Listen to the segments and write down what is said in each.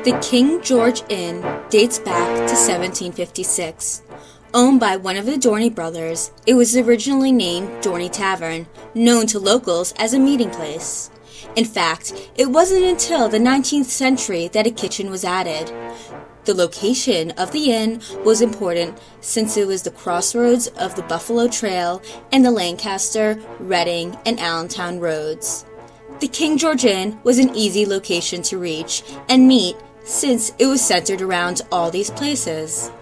The King George Inn dates back to 1756. Owned by one of the Dorney brothers, it was originally named Dorney Tavern, known to locals as a meeting place. In fact, it wasn't until the 19th century that a kitchen was added. The location of the inn was important since it was the crossroads of the Buffalo Trail and the Lancaster, Reading, and Allentown roads. The King George Inn was an easy location to reach and meet since it was centered around all these places.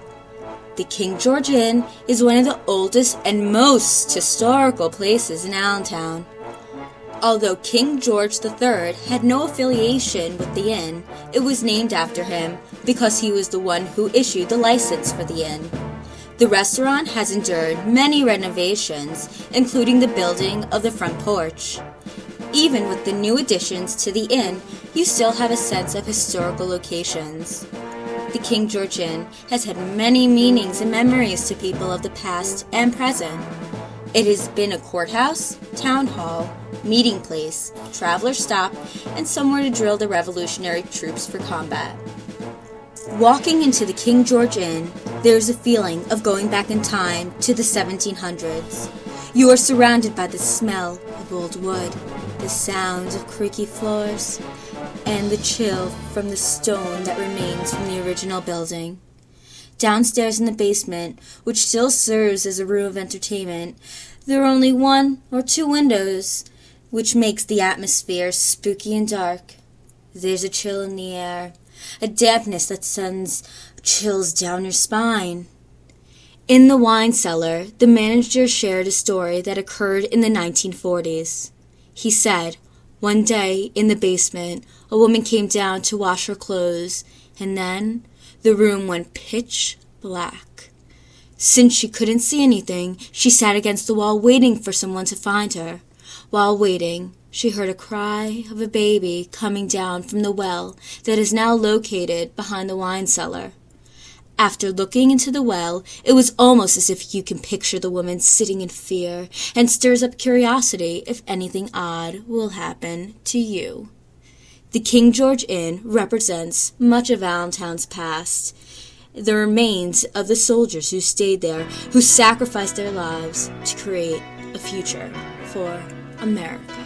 The King George Inn is one of the oldest and most historical places in Allentown. Although King George III had no affiliation with the inn, it was named after him because he was the one who issued the license for the inn. The restaurant has endured many renovations, including the building of the front porch. Even with the new additions to the inn, you still have a sense of historical locations. The King George Inn has had many meanings and memories to people of the past and present. It has been a courthouse, town hall, meeting place, traveler stop, and somewhere to drill the Revolutionary troops for combat. Walking into the King George Inn, there is a feeling of going back in time to the 1700s. You are surrounded by the smell of old wood, the sound of creaky floors, and the chill from the stone that remains from the original building. Downstairs in the basement, which still serves as a room of entertainment, there are only 1 or 2 windows, which makes the atmosphere spooky and dark. There's a chill in the air, a dampness that sends chills down your spine. In the wine cellar, the manager shared a story that occurred in the 1940s. He said, one day in the basement, a woman came down to wash her clothes, and then the room went pitch black. Since she couldn't see anything, she sat against the wall waiting for someone to find her. While waiting, she heard a cry of a baby coming down from the well that is now located behind the wine cellar. After looking into the well, it was almost as if you can picture the woman sitting in fear and stirs up curiosity if anything odd will happen to you. The King George Inn represents much of Allentown's past, the remains of the soldiers who stayed there, who sacrificed their lives to create a future for America.